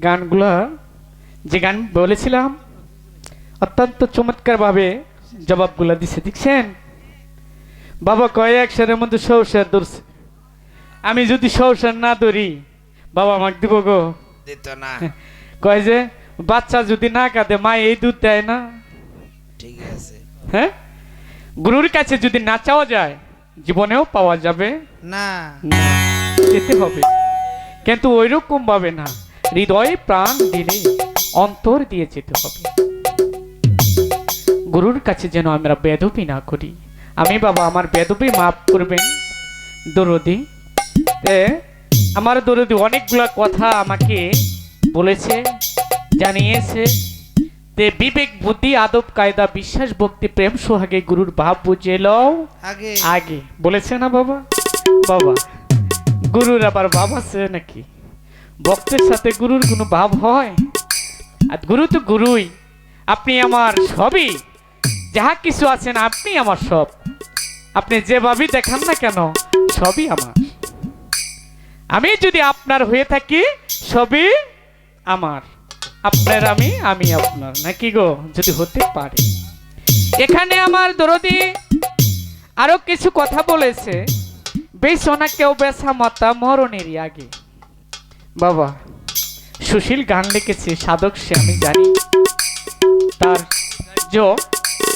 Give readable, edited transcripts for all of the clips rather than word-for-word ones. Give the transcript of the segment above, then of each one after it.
গানগুলা যে গান বলেছিলাম অত্যন্ত চমৎকারভাবে জবাবগুলা দিছে, দেখছেন? বাবা কয় একশারের মধ্যে সৌসার ধরছে। আমি যদি সৌসার না ধরি বাবা আমাকে দিব গো? দিত না। কয় যে বাচ্চা যদি না কাঁদে মা এই দুধ দেয় না। ঠিক আছে। হ্যাঁ, গুরুর কাছে যদি না চাওয়া যায় জীবনেও পাওয়া যাবে না। না, যেতে হবে, কিন্তু ওই রকম ভাবে না, হৃদয়ে প্রাণ দিলে অন্তর দিয়ে যেতে হবে। গুরুর কাছে যেন আমরা বেদবি না করি। আমি বাবা আমার বেদবি মাফ করবেন দরদি। আমার দরদি অনেকগুলা কথা আমাকে বলেছে, জানিয়েছে। তে বিবেক বুদ্ধি আদব কায়দা বিশ্বাস ভক্তি প্রেম সোহাগে গুরুর ভাব বুঝে লও আগে আগে, বলেছে না বাবা? বাবা গুরুর আবার ভাব আছে নাকি? ভক্তের সাথে গুরুর কোনো ভাব হয়? আর গুরু তো গুরুই, আপনি আমার সবই, যাহা কিছু আছেন আপনি আমার সব। আপনি যেভাবেই দেখান না কেন সবই আমার। আমি যদি আপনার হয়ে থাকি সবই আমার, আপনার আমি, আমি আপনার, নাকি গো? যদি হতে পারে। এখানে আমার দরদি আরো কিছু কথা বলেছে, বেসনা কেউ বেসা মাতা মরণেরই আগে। বাবা সুশীল গান লিখেছে সাধক সে, আমি জানি তার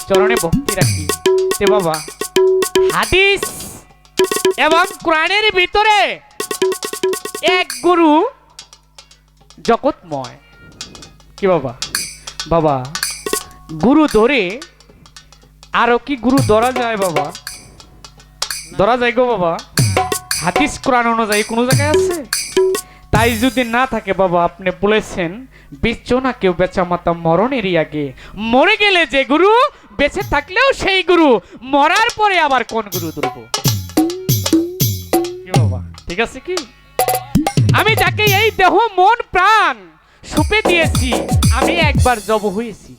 চরণে ভক্তি রাখি। তে বাবা হাদিস এবং কোরআনের ভিতরে এক গুরু জগৎময়। কি বাবা? বাবা গুরু ধরে আরো কি গুরু ধরা যায় বাবা? ধরা যায় গো বাবা? হাদিস কোরআন অনুযায়ী কোনো জায়গায় আছে? তাই যদি না থাকে বাবা, আপনি বলেছেন বেচো না কেউ বেচা মাতা মরণেরই আগে। মরে গেলে যে গুরু, বেঁচে থাকলেও সেই গুরু, মরার পরে আবার কোন গুরু ধরবো? কি বাবা ঠিক আছে কি? আমি যাকে এই দেহ মন প্রাণ সুপে দিয়েছি, আমি একবার জব হয়েছি।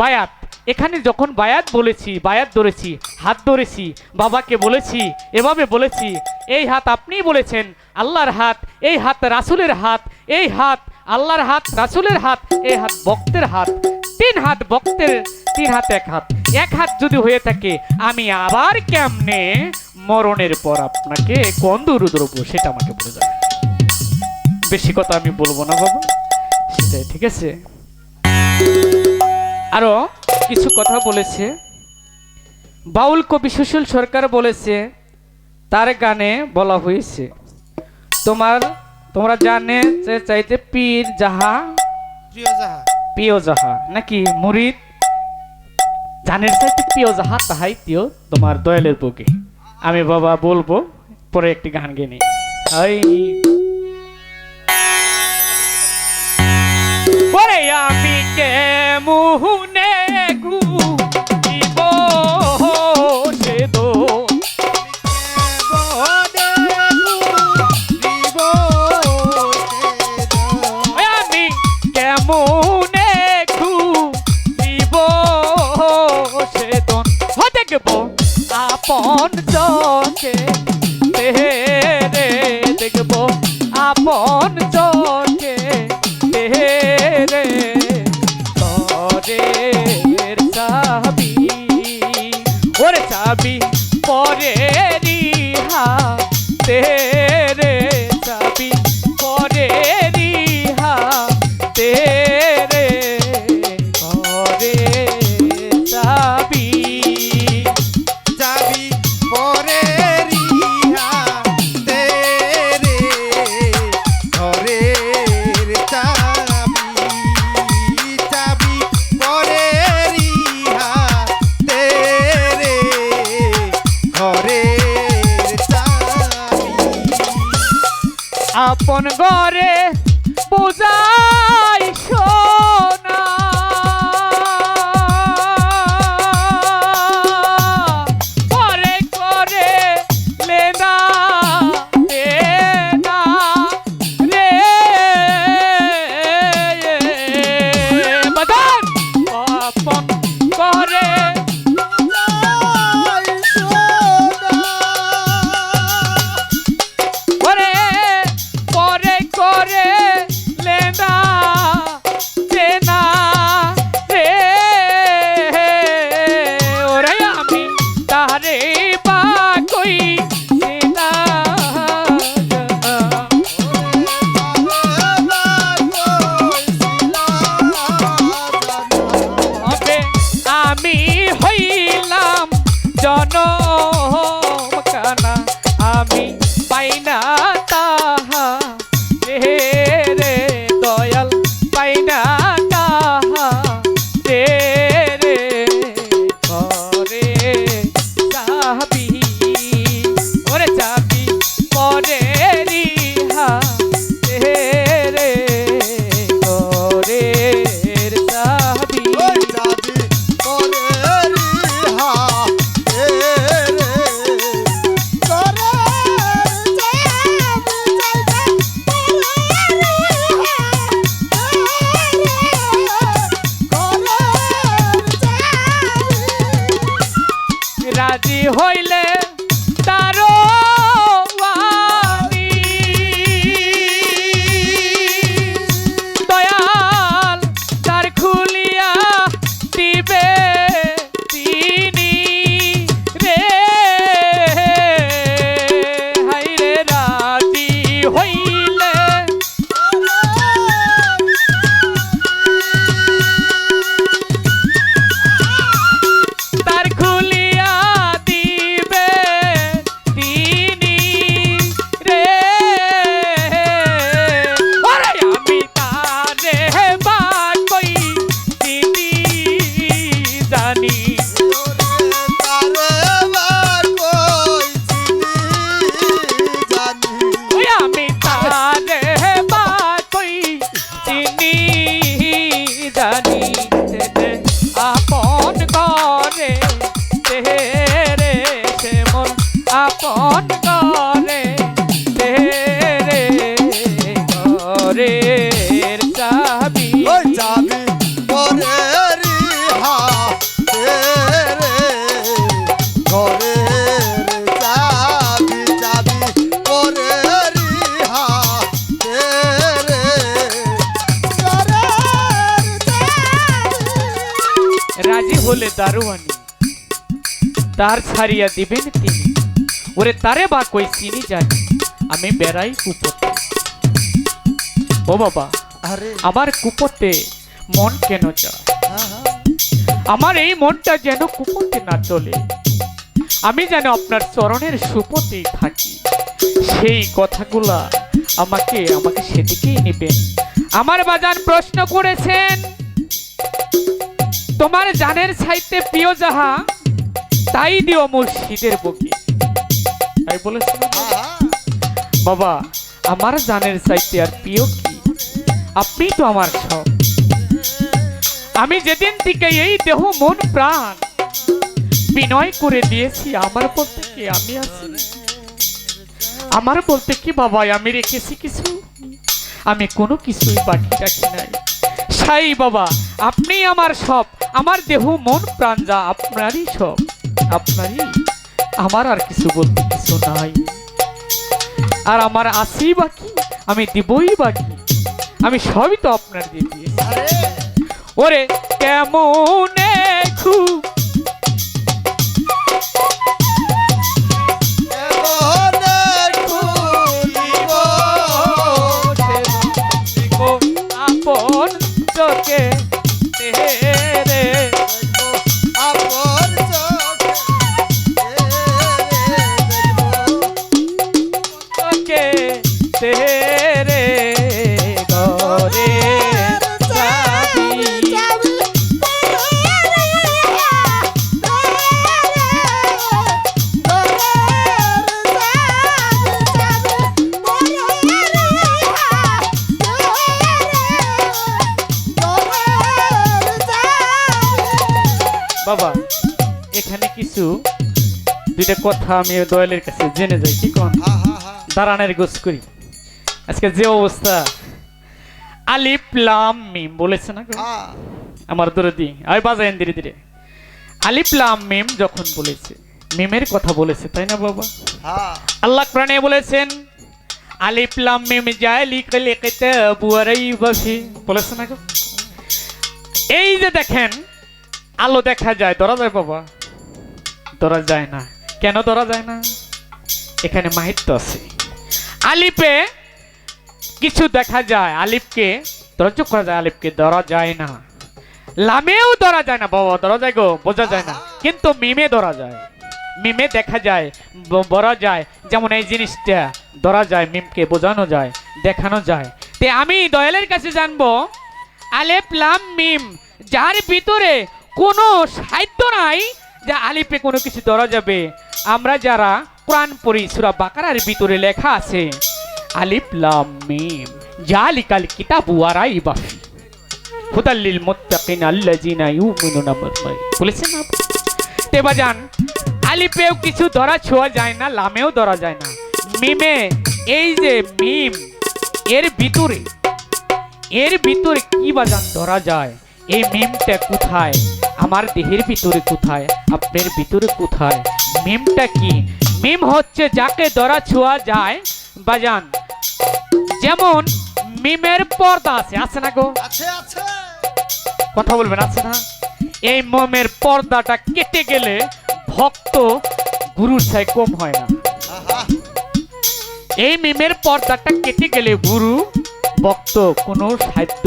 বায়াত, এখানে যখন বায়াত বলেছি, বায়াত ধরেছি, হাত ধরেছি, বাবাকে বলেছি, এভাবে বলেছি। এই হাত আপনিই বলেছেন আল্লাহর হাত, এই হাত রাসূলের হাত, এই হাত আল্লাহর হাত, রাসূলের হাত, এই হাত ভক্তের হাত। তিন হাত ভক্তের, তিন হাত এক হাত। এক হাত যদি হয়ে থাকে, আমি আবার কেমনে মরণের পর আপনাকে কোন দূর ধরবো সেটা আমাকে বলে যাবে। বেশি কথা আমি বলবো না বাবা, সেটাই ঠিক আছে। আরো কিছু কথা বলেছে বাউল কবি সুশীল সরকার, বলেছে তার গানে বলা হয়েছে তোমরা জানে চাইতে পীর যাহা প্রিয় যাহা, নাকি মুরিদ জানের চাইতে প্রিয় যাহা তাহাই প্রিয় তোমার দয়ালের বুকে। আমি বাবা বলবো পরে একটি গান গেয়ে ওরে আমি কে মুহুনে ঘুরিব সে দো, আমি কেমনে ঘুরিব সে দন, দেখবো আপন চোখে রে, দেখবো আপন চোখে রে, তরের চাবি, ওরে চাবি পরে রিহা তেরে, চাবি পরে রিহা তেরে, পরে চাবি, চাবি পরে রিহা তেরে, ঘরের চাবি, চাবি পরে রিহা তেরে, ঘরের চাবি। আপন ঘরে বোঝাই সোনা, পরে করে লেনা না রে বদন, আপন ঘরে ওরে পরে করে লেন ঘরের চাবি। ওই চাবি পরের হাতে রে, ঘরের চাবি, চাবি পরের হাতে রে, ঘরের চাবি। রাজি হলে দারোয়ানি, তার ছাড়িয়া দিবেন তিনি। ওরে তারে বা কই চিনি জানি, আমি বেড়াই কুপোতে। ও বাবা, আরে আমার কুপোতে মন কেন চায়? আহা, আমার এই মনটা যেন কুপোতে না চলে, আমি যেন আপনার চরণের সুপোতেই থাকি। সেই কথাগুলা আমাকে আমাকে সেদিকেই নেবেন। আমার বাজান প্রশ্ন করেছেন, তোমার জানের চাইতে প্রিয় যাহা তাই দিও মুর্শিদের বুকে, তাই বলেছেন আহা। বাবা। আমার জানের চাইতে আর প্রিয় কি? আপনি তো আমার সব। আমি যেদিন থেকে এই দেহ মন প্রাণ বিনয় করে দিয়েছি, আমার বলতে কি আমি আছি? আমার বলতে কি বাবা আমি রেখেছি কিছু? আমি কোনো কিছুই বাকি রাখি নাই। সাই বাবা, আপনি আমার সব, আমার দেহ মন প্রাণ যা আপনারই সব, আপনারই। আমার আর কিছু বলতে কিছু নাই। আর আমার আছি বাকি, আমি দিবই বাকি, আমি সবই তো আপনার দিয়ে দিয়েছি। আরে ওরে কেমন খুব এমন খুলিব আপন চোখে তেরে, আপন চোখে দেখব। চোখে তেরে ঘরে চাবি। বাবা, এখানে কিছু দুইটা কথা আমি দয়ালের কাছে জেনে যাই, কি কোন? দাঁড়ানের গোস করি। আজকে যে অবস্থা, আলিফ লাম মিম বলেছে না গো আমার দরদি, আমি বাজাইন ধীরে ধীরে। আলিফ লাম মিম যখন বলেছে, মিমের কথা বলেছে, তাই না বাবা? আল্লাহ কোরআনে বলেছেন আলিফ লাম মিম যালিকাল কিতাবু লা রাইবা ফিহি, বলেছে না গো? এই যে দেখেন, আলো দেখা যায়, ধরা যায় বাবা? ধরা যায় না। কেন ধরা যায় না? এখানে মাহিত্য আছে। আলিফে কিছু দেখা যায়, আলিফকে ধৈর্য করা যায়, আলিফকে ধরা যায় না। লামেও ধরা যায় না বাবা, ধরা যায় গো, বোঝা যায় না। কিন্তু মিমে ধরা যায়, মিমে দেখা যায়, বলা যায়। যেমন এই জিনিসটা ধরা যায়, মিমকে বোঝানো যায়, দেখানো যায়। তে আমি দয়ালের কাছে জানবো, আলিফ লাম মিম যার ভিতরে কোনো সাহিত্য নাই যে আলিফে কোনো কিছু ধরা যাবে। আমরা যারা কোরআন পড়ি, সূরা বাকারার ভিতরে লেখা আছে আলিফ লাম মিম যালিকাল কিতাবু লা রাইবা ফিহি হুদাল লিল মুত্তাকিন আল্লাযিনা ইউমিনুনা বিল, বলেছেন না? তে বাজান, আলিফেও কিছু ধরা ছোঁয়া যায় না, লামেও ধরা যায় না। মিমে, এই যে মিম, এর ভিতরে কি বাজান ধরা যায়? এই মিমটা কোথায়? আমার দেহের ভিতরে কোথায়? আপনার ভিতরে কোথায়? মিমটা কি? মিম হচ্ছে যাকে ধরা ছোঁয়া যায় বাজান। যেমন মিমের পর্দা আছে, আছে না গো? আছে আছে, কথা বলবেন, আছে না? এই মিমের পর্দাটা কেটে গেলে ভক্ত গুরুর চাই কম হয় না। আহা, এই মিমের পর্দাটা কেটে গেলে গুরু ভক্ত কোনো সাধ্য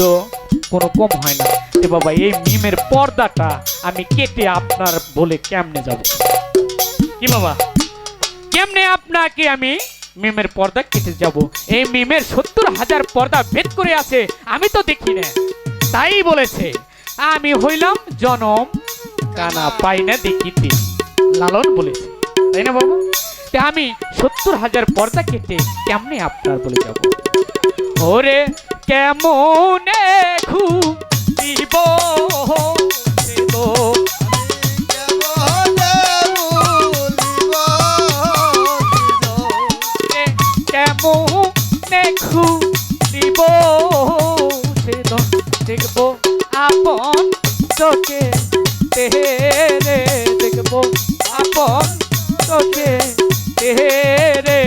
কোনো কম হয় না। এ বাবা, এই মিমের পর্দাটা আমি কেটে আপনার বলে কেমনে যাব? কি বাবা, কেমনে আপনাকে আমি মিমের পর্দা কেটে যাব? এই মিমের ৭০,০০০ পর্দা ভেদ করে আছে, আমি তো দেখি না। তাই বলেছে আমি হইলাম জনম কানা, পাই না দেখিতে, লালন বলেছে, তাই না বাবা? তে আমি ৭০,০০০ পর্দা কেটে কেমনে আপনার বলে যাব? ওরে কেমনে খুঁজিব দেব, কেমনে ভুলিব কেমনে খুঁজিব দেখবো আপন চোখে তেরে, দেখবো আপন চোখে তেরে,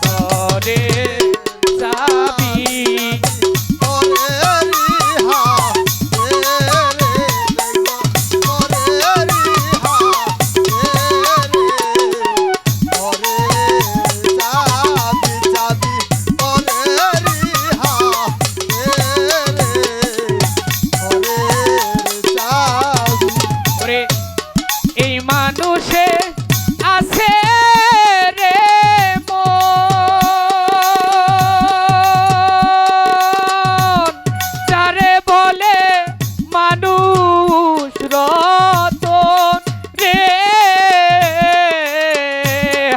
ঘরে যাবি ওরে এই মানুষে আছে রে মন, যারে বলে মানুষ রতন রে,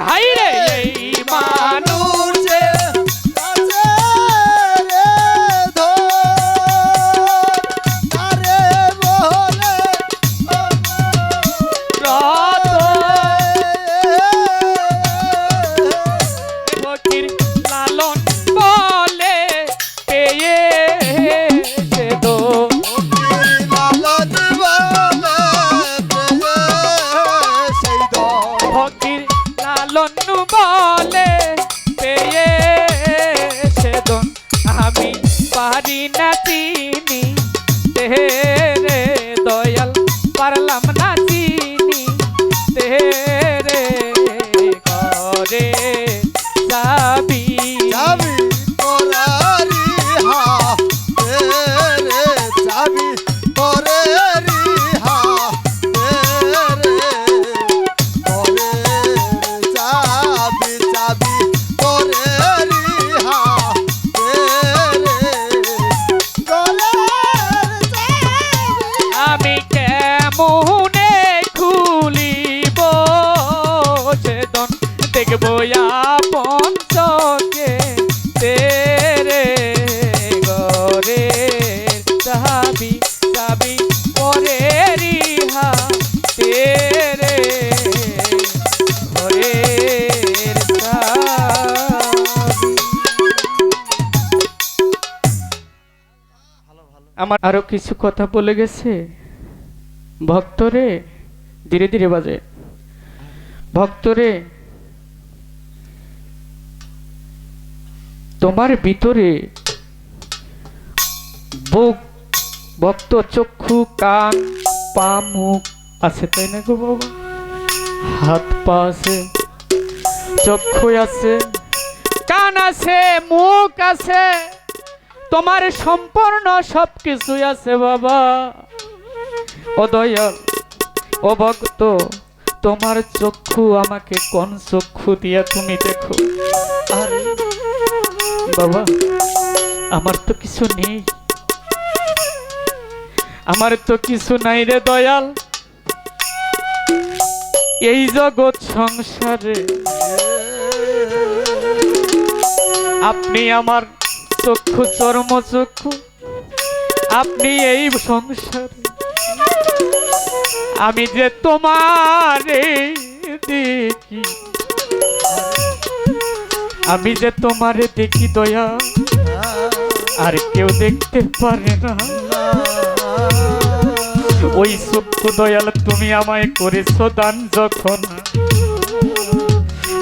হাই রে এই মানুষ ফকির লালন বলে পেয়ে সে দো, ফকির লালন বলে পেয়ে সে দো, আমি পারি না চিনি তেরে দয়াল, পারলাম না চিনি তেরে, ঘরে যাবি আমি কেমনে খুলিব চেতন, দেখবো আপন চোখে তেরে, ঘরে যাবি যাবি পরে রিহা তেরে, ঘরে আমার আরো কিছু কথা বলে গেছে ভক্তরে, ধীরে ধীরে বাজে ভক্তরে, তোমার ভিতরে বুক, ভক্ত চক্ষু কান পা মুখ আছে, তাই না গো বাবা? হাত পা আছে, চক্ষু আছে, কান আছে, মুখ আছে, তোমার সম্পূর্ণ সবকিছুই আছে বাবা। ও দয়াল, ও ভক্ত, তোমার চক্ষু আমাকে কোন চক্ষু দিয়া তুমি দেখো? আরে বাবা, আমার তো কিছু নেই, আমার তো কিছু নাই রে দয়াল, এই জগৎ সংসারে আপনি আমার চক্ষু, চর্ম চক্ষু, আপনি এই সংসারে, আমি যে তোমারে দেখি, আমি যে তোমারে দেখি দয়া, আর কেউ দেখতে পারে না। ওই চক্ষু দয়াল তুমি আমায় করেছো দান, যখন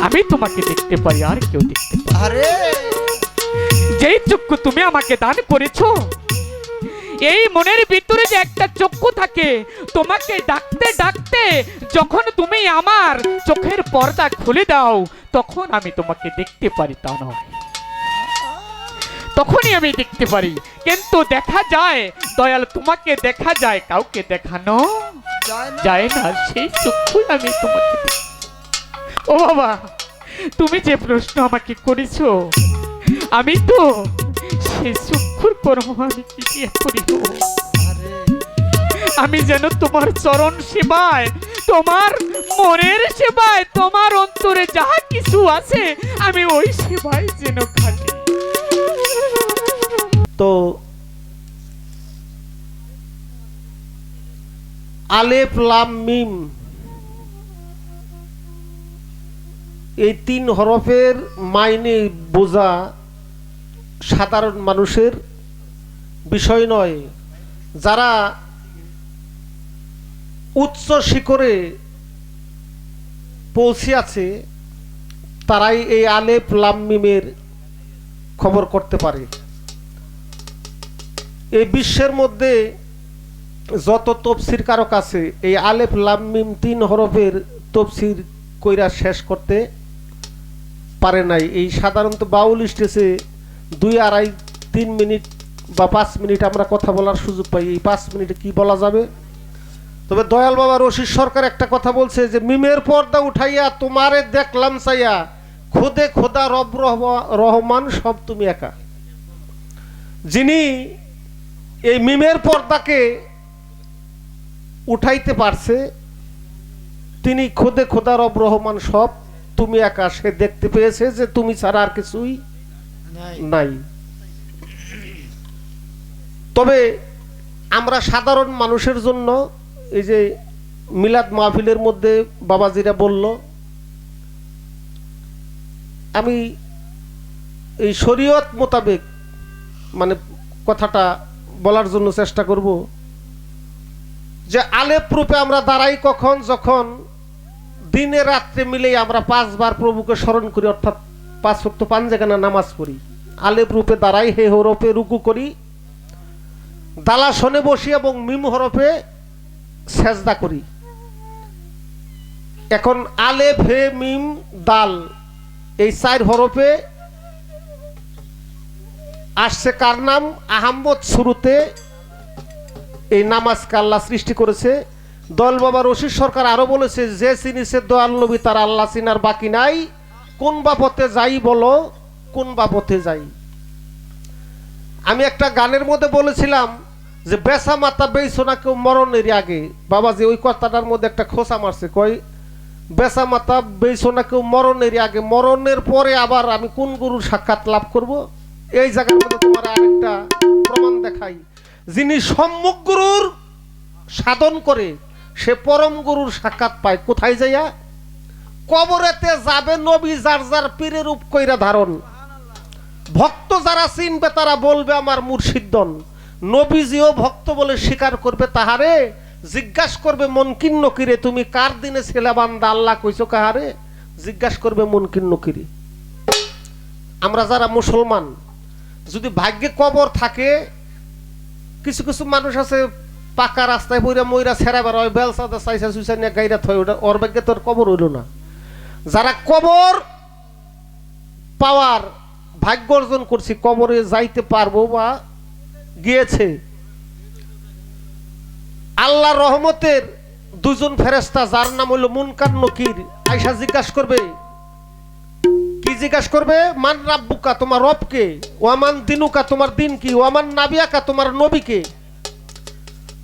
আমি তোমাকে দেখতে পারি আর কেউ দেখতে পারে। যেই চক্ষু তুমি আমাকে দান করেছো, এই মনের ভিতরে যে একটা চক্ষু থাকে, তোমাকে ডাকতে ডাকতে যখন তুমি আমার চোখের পর্দা খুলে দাও, তখন আমি তোমাকে দেখতে পারি, তা নয় তখনই আমি দেখতে পারি। কিন্তু দেখা যায় দয়াল, তোমাকে দেখা যায়, কাউকে দেখানো যায় না, সেই চক্ষু আমি তোমাকে। ও বাবা, তুমি যে প্রশ্ন আমাকে করেছো, আমি তো সেই চক্ষুর কর্ম আমি কি দিয়ে করিব? আমি যেন তোমার চরণ সেবায়, তোমার মনের সেবায়, তোমার অন্তরে যাহা কিছু আছে, আমি ওই সেবায় যেন খাটি। তো আলেফ লাম মিম, এই 3 হরফের মাইনে বোঝা সাধারণ মানুষের বিষয় নয়। যারা উচ্চ শিখরে পৌঁছে আছে তারাই এই আলেফ লাম মিমের খবর করতে পারে। এই বিশ্বের মধ্যে যত তফসির কারক আছে এই আলেফ লাম মিম 3 হরফের তফসির কইরা শেষ করতে পারে নাই। এই সাধারণত বাউল স্টেজে 2-2.5-3 মিনিট বা 5 মিনিট আমরা কথা বলার সুযোগ পাই। এই 5 মিনিটে কি বলা যাবে? তবে দয়াল বাবা রশিদ সরকার একটা কথা বলছে যে মিমের পর্দা উঠাইয়া তোমারে দেখলাম চাইয়া, খোদে খোদা রব রহমান সব তুমি একা। যিনি এই মিমের পর্দাকে উঠাইতে পারছে তিনি খোদে খোদা রব রহমান সব তুমি একা। সে দেখতে পেয়েছে যে তুমি ছাড়া আর কিছুই নাই। তবে আমরা সাধারণ মানুষের জন্য এই যে মিলাদ মাহফিলের মধ্যে বাবাজিরা বলল, আমি এই শরীয়ত মোতাবেক মানে কথাটা বলার জন্য চেষ্টা করব যে আলেপ রূপে আমরা দাঁড়াই কখন? যখন দিনে রাত্রে মিলেই আমরা 5 বার প্রভুকে স্মরণ করি, অর্থাৎ 5 ওয়াক্ত পাঞ্জাগানা নামাজ পড়ি। আলেপ রূপে দাঁড়াই, হে হরফে রুকু করি, দালাসনে বসি এবং মিম হরফে সেজদা করি। এখন আলেফ হে মিম দাল এই 4 হরফে আসছে কার নাম? আহম্মদ। শুরুতে এই নামাজকে আল্লাহ সৃষ্টি করেছে। দয়াল বাবা রশিদ সরকার আরো বলেছে, যে চিনিছে দয়াল নবী তার আল্লাহ চিনার বাকি নাই। কোন বাপথে যাই বলো, কোন বাপথে যাই। আমি একটা গানের মধ্যে বলেছিলাম যে বেসা মাতা বেইছো না কেউ মরণের আগে। বাবাজি ওই কথাটার মধ্যে একটা খোঁচা মারছে, কয় বেসা মাতা বেইছো না কেউ মরণের আগে, মরণের পরে আবার আমি কোন গুরুর সাক্ষাৎ লাভ করব? এই জায়গার মধ্যে তোমার আরেকটা প্রমাণ দেখাই। যিনি সম্মুখ গুরুর সাধন করে সে পরম গুরুর সাক্ষাৎ পায় কোথায় যাইয়া? কবরেতে যাবে নবী যার যার পীরের রূপ কইরা ধারণ। ভক্ত যারা চিনবে তারা বলবে আমার মুর্শিদন। নবীজিও ভক্ত বলে স্বীকার করবে তাহারে। জিজ্ঞাসা করবে মন কিন্ন কিরে, তুমি কার দিনে ছেলে বান্দা আল্লাহ কইছো কাহারে? জিজ্ঞাসা করবে মন কিন্ন কিরে। আমরা যারা মুসলমান যদি ভাগ্যে কবর থাকে, কিছু কিছু মানুষ আছে পাকা রাস্তায় বইরা মইরা ছেড়া বেড়া হয়, বেলসাদা চাইসা সুইসা নিয়ে গাইরা থয়, ওটা ওর ভাগ্যে তোর কবর হইল না। যারা কবর পাওয়ার ভাগ্য অর্জন করছি, কবরে যাইতে পারবো বা গিয়েছে, আল্লাহর রহমতের 2 জন ফেরেশতা যার নাম হলো মুনকার নকির আয়েশা জিজ্ঞাসা করবে। কি জিজ্ঞাসা করবে? মান রাব্বুকা, তোমার রবকে? ওয়ামান দিনুকা, তোমার দিন কি? ওয়ামান নাবিয়াকা, তোমার নবীকে?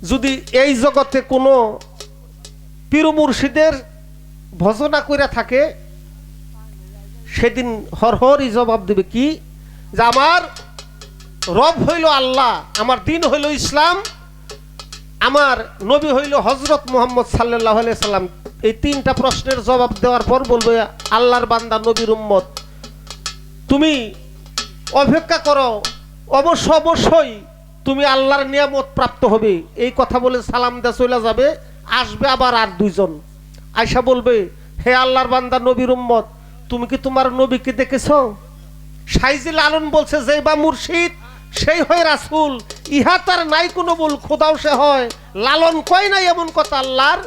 যদি এই জগতে কোনো পীর মুর্শিদের ভজনা কইরা থাকে সেদিন হরহরই জবাব দিবে কি? যে আমার রব হইল আল্লাহ, আমার দিন হইল ইসলাম, আমার নবী হইল হযরত মুহাম্মদ সাল্লাল্লাহু আলাইহি সাল্লাম। এই 3টা প্রশ্নের জবাব দেওয়ার পর বলবে আল্লাহর বান্দা নবীর উম্মত তুমি অপেক্ষা করো, অবশ্যই তুমি আল্লাহর নিয়ামত প্রাপ্ত হবে। এই কথা বলে সালাম দিয়ে চলে যাবে। আসবে আবার আর 2 জন, আয়েশা বলবে হে আল্লাহর বান্দা নবীর উম্মত তুমি কি তোমার নবীকে দেখেছো? সাইজিল আলম বলছে যে বা মুর্শিদ সেই হয় রাসূল, ইহা তার নাই কোনো ভুল, খোদাও সে হয় লালন, কয় নাই এমন কথা আল্লাহর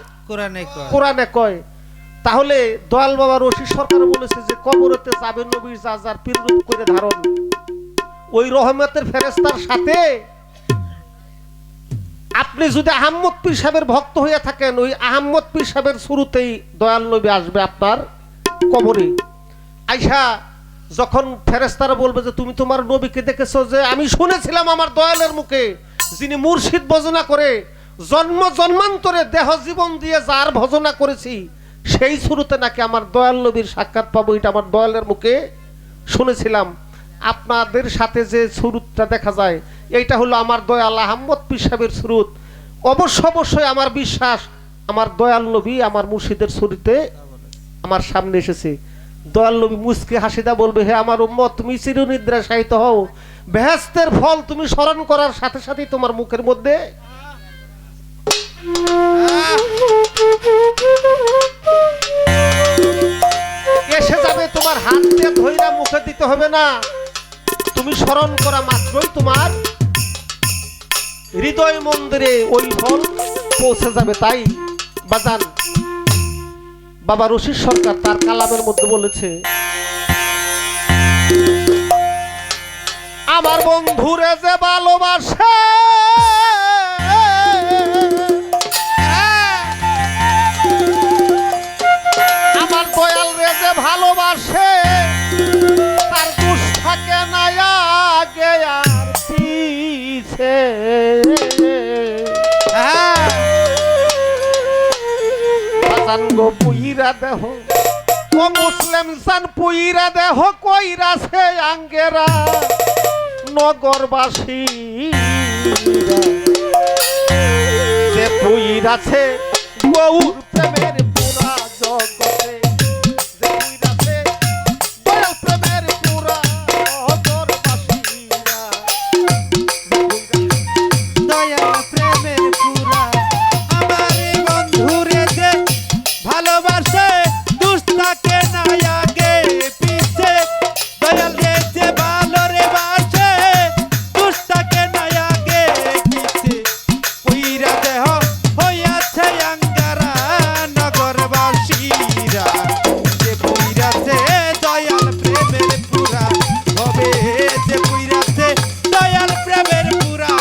কোরআনে কয়। তাহলে দয়াল বাবা রশিদ সরকার বলেছে যে কবরেতে যাবে নবীর যা যার পীর রূপ করে ধারণ। ওই রহমতের ফেরেশতার সাথে আপনি যদি আহম্মদ পীর সাহেবের ভক্ত হয়ে থাকেন, ওই আহম্মদ পীর সাহেবের শুরুতেই দয়াল নবী আসবে আপনার কবরে। আয়েশা যখন ফেরেশতারা বলবে যে তুমি তোমার নবীকে দেখেছো? যে আমি শুনেছিলাম আমার দয়ালের মুখে যিনি মুর্শিদ ভজনা করে জন্ম জন্মান্তরে দেহ জীবন দিয়ে যার ভজনা করেছি সেই শুরুতে নাকি আমার দয়াল নবীর সাক্ষাৎ পাবো, এটা আমার দয়ালের মুখে শুনেছিলাম। আপনাদের সাথে যে সুরুতটা দেখা যায় এইটা হলো আমার দয়াল আহম্মদ পীর সাহেবের সুরুত। অবশ্যই আমার বিশ্বাস আমার দয়াল নবী আমার মুর্শিদের সুরতে আমার সামনে এসেছে। দয়াল নবী মুস্কি হাসিদা বলবে হে আমার উম্মত তুমি চিরনিদ্রা শায়িত হও, বেহেশতের ফল তুমি স্মরণ করার সাথে সাথেই তোমার মুখের মধ্যে এসে যাবে। তোমার হাত দিয়ে ধইরা মুখে দিতে হবে না, তুমি স্মরণ করা মাত্রই তোমার হৃদয় মন্দিরে ওই ফল পৌঁছে যাবে। তাই বাজান বাবা রশিদ সরকার তার কালামের মধ্যে বলেছে, আমার বন্ধুরে যে ভালোবাসে আমার দয়াল রে যে ভালোবাসে তার দোষ থাকে না আগে আর পিছে। বাজান গো পুইরা দেহ ও মুসলিম সান পুইরা দেহ কইরাছে আঙ্গেরা নগরবাসী যে পুইরাছে গৌর প্রেমের পুরা জগতে, যে পুইরাছে দয়াল প্রেমের পুরা নগরবাসীরা, দয়াল প্রেমের পুরা আমার বন্ধুরে যে ভালোবাসে দুষ্টাকে না আগে পিছে, দয়াল রে যে ভালো রে বাসে দুষ্টাকে না আগে পিছে, পুইরা দেহ হইয়াছে আঙ্গারা নগরবাসীরা, যে পুইরাছে দয়াল প্রেমের পুরা হবে, যে পুইরাছে দয়াল প্রেমের পুরা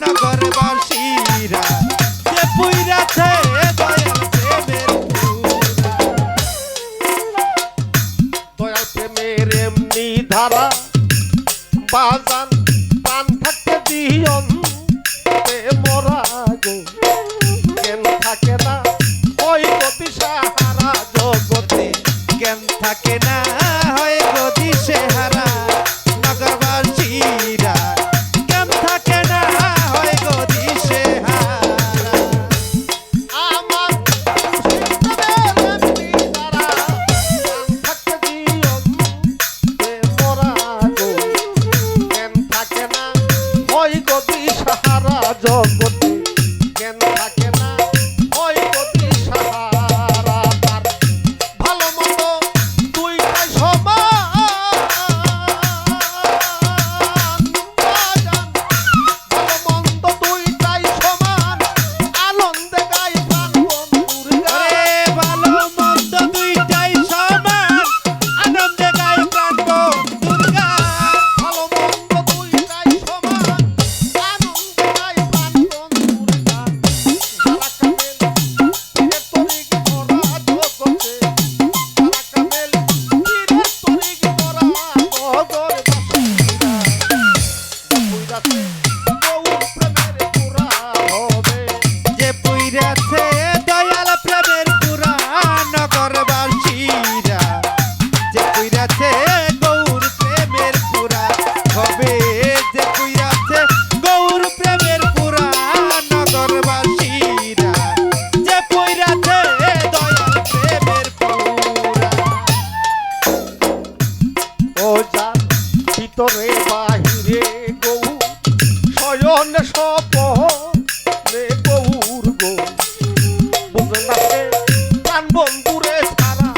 নগরবাসীরা, যে পুইরাছে দয়াল প্রেমের দয়াল প্রেমের এমনি ধারা বাজান পান থাকতে দিয়ন মরা গো কেন থাকে না ওই গতি সাহারা জগতে, জ্ঞান থাকে না হয় গদিশে হারা নগরবাসীরা, জ্ঞান থাকে না হয় গদিশে হারা, আমার প্রেমের এমনি ধারা পান থাকতে দিয়ন মরা গো কেন থাকে না ওই গতি সাহারা জগতে, কেন থাকে না ওই গতি সাহারা। তার ভালো মন্দ দুইটাই সমান বাজান, ভালো মন্দ দুইটাই সমান আনন্দে গাই প্রাণ বন্ধুর গান। ওরে ভালো মন্দ দুইটাই সমান আনন্দে গায় প্রাণ বন্ধুর গান, ভালো মন্দ দুইটাই সমান আনন্দে গাই প্রাণ বন্ধুর গান। যারা কামেল পীরের তরিক ধরা জগতে, যারা কামেল পীরের তরিক ধরা নগরবাসীরা, পুইরাছে গৌর প্রেমের পুরা হবে, যে পুইরাছে দয়াল প্রেমের পুরা নগরবাসীরা, যে পুইরাছে গৌর প্রেমের পুরা হবে, যে পুইরাছে গৌর প্রেমের পুরা নগরবাসীরা, যে পুইরাছে দয়াল প্রেমের পুরা। ও যার ভিতরে বাহিরে গৌর শয়ন সপনে গৌর গো বুঝে নাচে প্রাণ বন্ধুরে ছাড়া,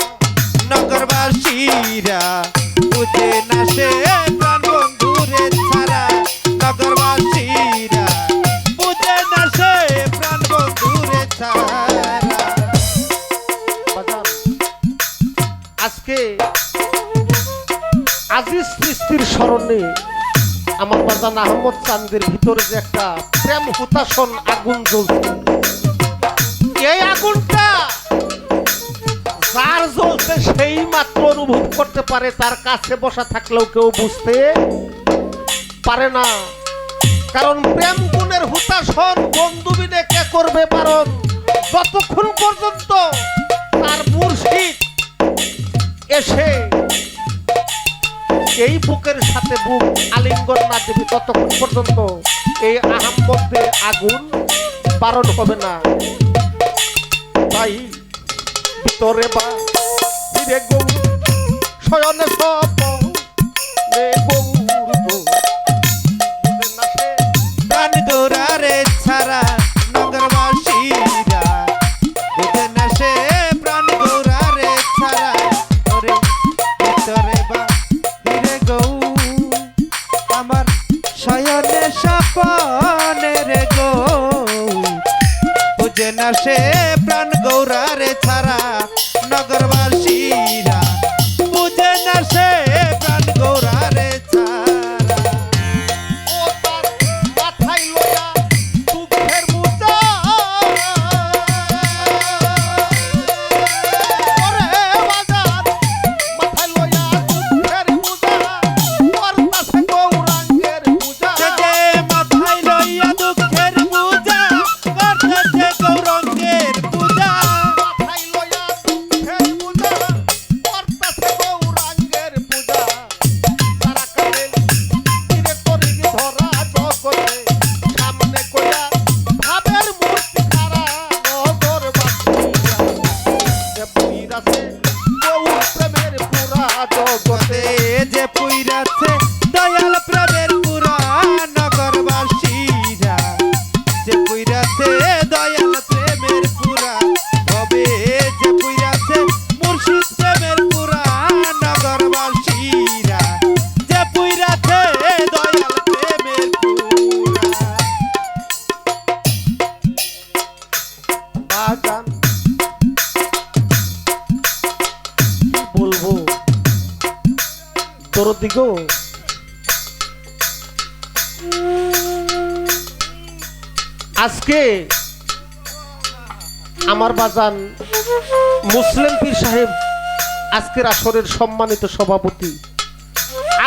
নগরবাসীরা বুঝে না সে প্রাণ বন্ধুরে ছাড়া, নগরবাসীরা বুঝে না সে প্রাণ বন্ধুরে ছাড়া। বাজান আজকে আজিজ সৃষ্টির স্মরণে আমার বাজান আহমদ চান্দের ভিতরে যে একটা প্রেম হুতাশন আগুন জ্বলছে, এই আগুনটা যার জ্বলছে সেই মাত্র অনুভব করতে পারে, তার কাছে বসা থাকলেও কেউ বুঝতে পারে না। কারণ প্রেম গুণের হুতাশন বন্ধুবিনে কে করবে পারণ, যতক্ষণ পর্যন্ত তার মুর্শিদ এসে এই বুকের সাথে বুক আলিঙ্গন না দেবে ততক্ষণ পর্যন্ত এই আহম্মদের আগুন বারণ হবে না। তাই ভিতরে বা ফিরে গৌর শয়নে সপনে গৌর গো না সে প্রাণ গৌরারে ছাড়া নগরবাসীরা বুঝে না সে প্রাণ গৌরারে ছাড়া ও তার মাথায় লইয়া দুঃখের বোঝা ওরে বাজার মাথায় লইয়া দুঃখের বোঝা করতাছে গৌরাঙ্গের পূজা যে মাথায় লইয়া দুঃখের পূজা করতেছে গৌরাঙ্গের পূজা মাথায় লইয়া দুঃখের বোঝা করতাছে গৌরাঙ্গের পূজা তারা কালে তীরে তরিগ ধরা জগতে সামনে কইয়া ভাবের মূর্তি খাড়া নগর বাসিয়া যে পুইরাছে গৌর প্রেমের পুরা জগতে যে পুইরাছে দয়াল প্রেমের পুরা নগরবাসীরা যে পুইরাছে দয়াল প্রেমের পুরা হবে যে পুইরাছে মুর্শিদ প্রেমের পুরা নগরবাসীরা যে পুইরাছে দয়াল প্রেমের পুরা বাজান কি বলবো তোর দিগো আজকে আমার বাজান মুসলিম পীর সাহেব আজকের আসরের সম্মানিত সভাপতি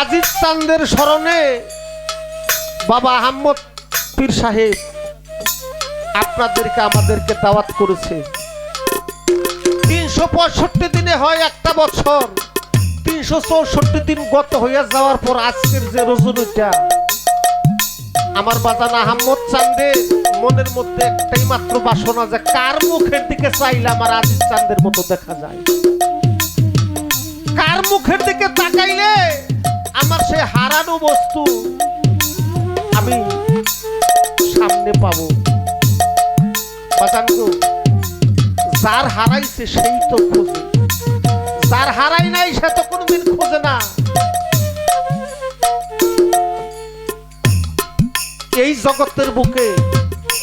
আজিজ চান্দের স্মরণে বাবা আহমদ পীর সাহেব আপনাদেরকে আমাদেরকে দাওয়াত করেছে 365 দিনে হয় একটা বছর 364 দিন গত হইয়া যাওয়ার পর আজকের যে রজনীটা আমার বাজান আহমদ চান্দের মনের মধ্যে একটাই মাত্র বাসনা যে কার মুখের দিকে চাইলে আমার আজিজ চান্দের মতো দেখা যায় কার মুখের দিকে তাকাইলে আমার সে হারানো বস্তু আমি সামনে পাবো বাজান গো যার হারাইছে সেই তো খোঁজে যার হারাই নাই সে তো কোনদিন খোঁজে না এই জগতের বুকে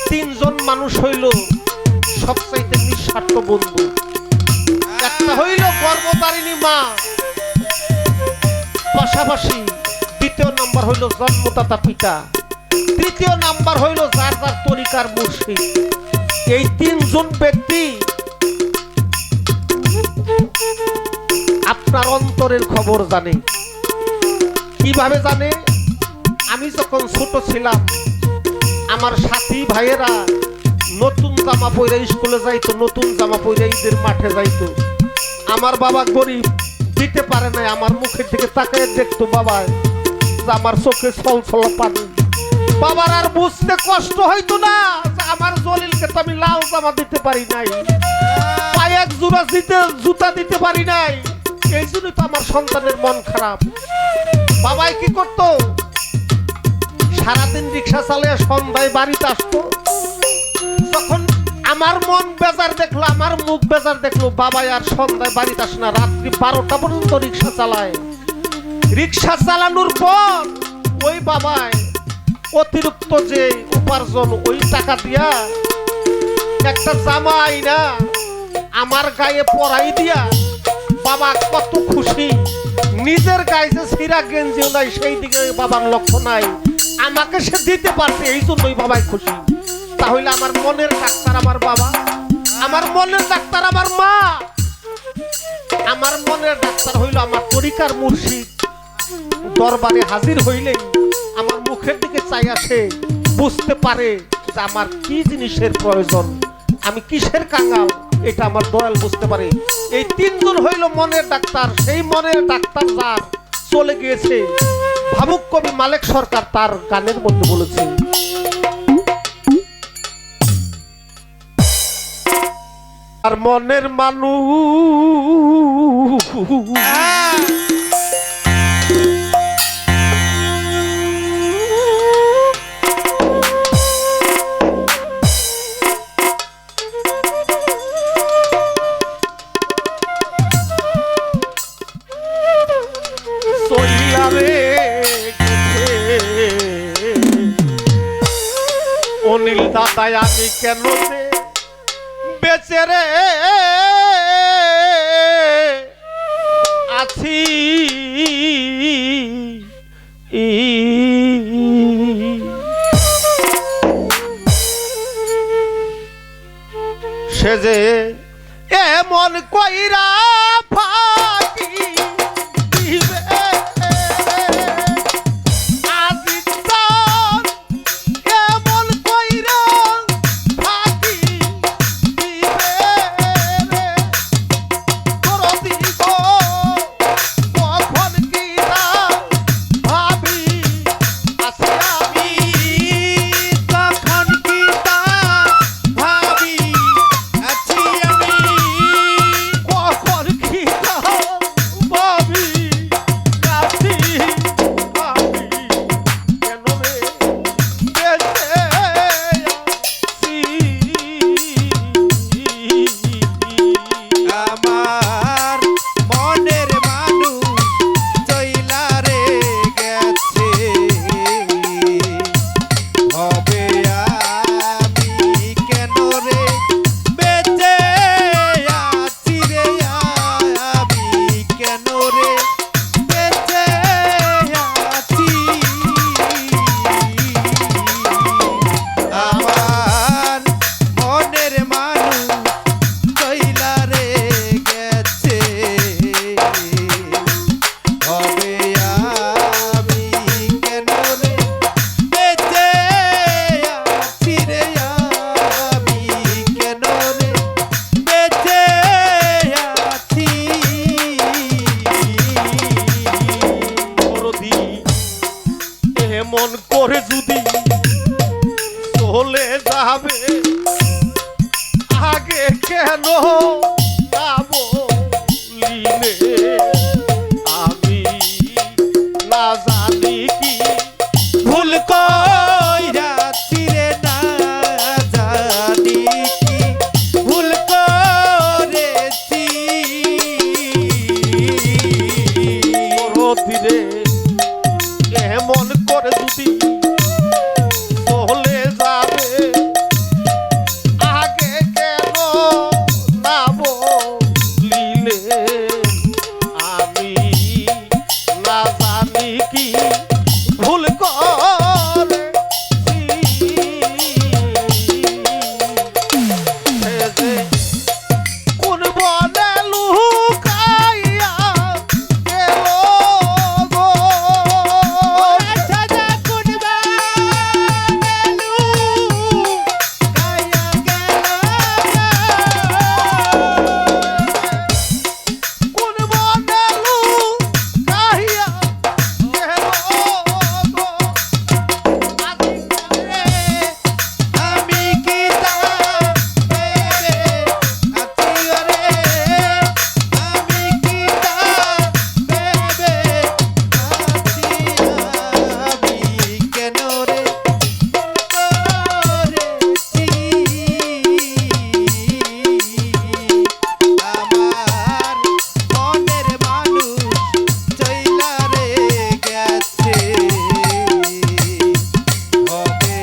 তিনজন মানুষ হইল সবচাইতে নিঃস্বার্থ বন্ধু একটা হইল গর্ভধারিণী মা পাশাপাশি দ্বিতীয় নাম্বার হইল জন্মদাতা পিতা তৃতীয় নাম্বার হইল যার যার তরিকার মুর্শিদ এই তিনজন ব্যক্তি আপনার অন্তরের খবর জানে কিভাবে জানে আমি যখন ছোট ছিলাম আমার সাথী ভাইয়েরা নতুন জামা পরে স্কুলে যাইতো নতুন জামা পরে ঈদের মাঠে যাইতো আমার বাবা গরিব দিতে পারে না আমার মুখের দিকে তাকিয়ে দেখতো বাবা যে আমার চোখে ছলছল পানি বাবার আর বুঝতে কষ্ট হইতো না যে আমার জলিলকে তো আমি লাল জামা দিতে পারি নাই পায়ে এক জোড়া জুতা দিতে পারি নাই এই জন্যই তো আমার সন্তানের মন খারাপ বাবাই কি করতো সারাদিন রিক্সা চালিয়ে সন্ধ্যায় বাড়িতে আসতো তখন আমার মন বেজার দেখলো আমার মুখ বেজার দেখলো বাবাই আর সন্ধ্যায় বাড়িতে আসে না রাত্রি 12টা পর্যন্ত রিক্সা চালায় রিক্সা চালানোর পর ওই বাবাই অতিরিক্ত যে উপার্জন ওই টাকা দিয়া একটা জামা আইনা আমার গায়ে পরাই দিয়া বাবা কত খুশি নিজের গায়ে যে ছিঁড়া গেঞ্জিও নাই সেই দিকে বাবার লক্ষ্য নাই আমাকে সে দিতে পারছে এই জন্যই বাবাই খুশি তাহলে আমার মনের ডাক্তার আমার বাবা আমার মনের ডাক্তার আমার মা আমার মনের ডাক্তার হইল আমার তরিকার মুর্শিদ দরবারে হাজির হইলেই আমার মুখের দিকে চাই আসে বুঝতে পারে যে আমার কি জিনিসের প্রয়োজন আমি কিসের কাঙ্গাল এটা আমার দয়াল বুঝতে পারে এই তিনজন হইল মনের ডাক্তার সেই মনের ডাক্তার যার চলে গিয়েছে ভাবুক কবি মালেক সরকার তার গানের মধ্যে বলেছে আর মনের মানুষ অনিল দাদায় আমি কেন বেঁচে রে আছি সে যে এমন কইরা ফাঁকি দিবে আজিতার এমন কইরা ফাঁকি দিবে রে তোর দিব কখন কি না ভাবি আছি আমি কখন কি তা ভাবি আছি আমি কখন কি না ভাবি আছি আমি কেন রে বেঁচে আছি আমার মনের মানুষ চইলা রে গেছে হবে আমি কেন রে বেঁচে আছি রে আমি কেন রে বেঁচে আছি আমার মনের মানুষ চইলা রে গেছে হবে আমি কেন রে বেঁচে আছি রে আমি কেন রে বেঁচে আছি করদি এমন করে যদি চলে যাবে আগে কেন না বলিলে আমি না জানি কি ভুল কইরাছি রে না জানি কি ভুল করেছি করদি রে এমন করে যদি চলে যাবে আগে কেন না বলিলে আমি না জানি কি ভুল করেছি সে যে কোন বনে লুকাইয়া গেল গো সাজা কুনবা গেলু গায়া গেল কোন বনে লুকাইয়া গেল গো আমি কি তা ভেবে আছি রে আমি কি তা ভেবে আছি আমি কেন রে করেছি আমার মনের মানুষ চইলা রে গেছে হবে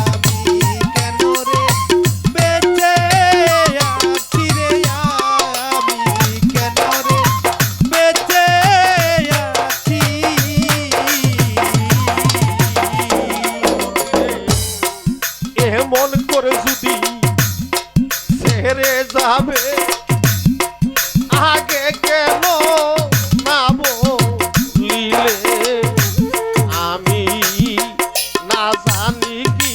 আমি কেন রে বেঁচে আছি রে আমি কেন রে বেঁচে আছি এমন করে যদি ছেড়ে যাবে আগে কেন না বলিলে আমি না জানি কি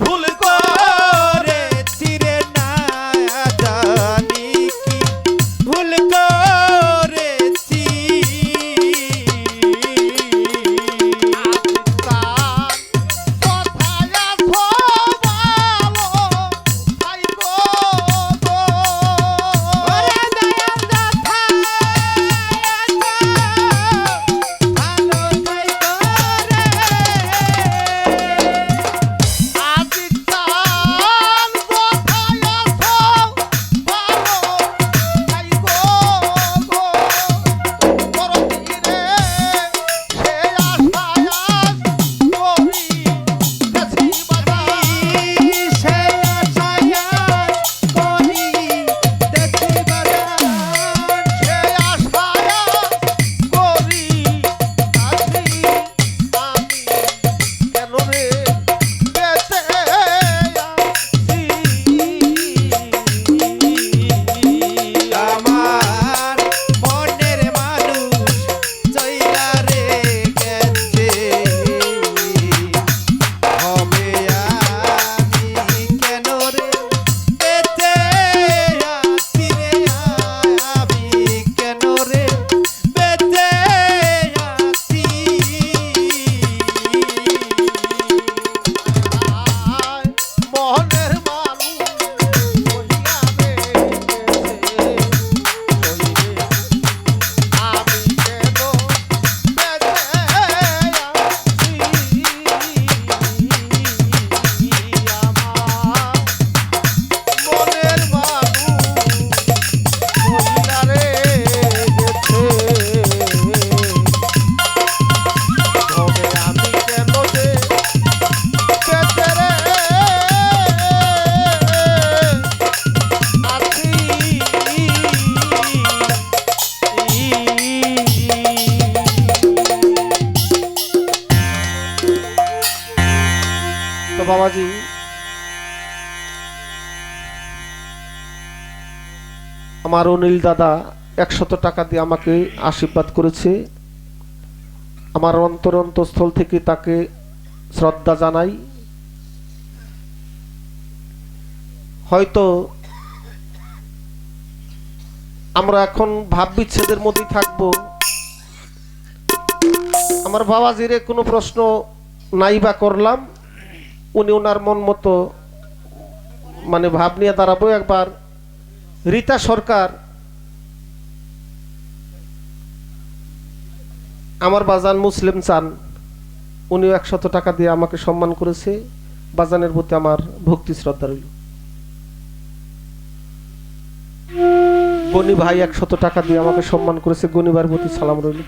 ভুল করেছি রে না জানি কি ভুল করেছি তার কথায় আছো ভালো ভাই গো গো তো বাবাজি আমার অনিল দাদা 100 টাকা দিয়ে আমাকে আশীর্বাদ করেছে। আমার অন্তরস্থল থেকে তাকে শ্রদ্ধা জানাই। হয়তো আমরা এখন ভাব বিচ্ছেদের মধ্যে থাকবো, আমার বাবাজিরে কোনো প্রশ্ন নাই বা করলাম, উনি ওনার মন মতো মানে ভাব নিয়ে দাঁড়াবো। একবার রীতা সরকার আমার বাজান মুসলিম চান, উনিও 100 টাকা দিয়ে আমাকে সম্মান করেছে। বাজানের প্রতি আমার ভক্তি শ্রদ্ধা রইল। গনি ভাই 100 টাকা দিয়ে আমাকে সম্মান করেছে, গনিবার প্রতি সালাম রইল।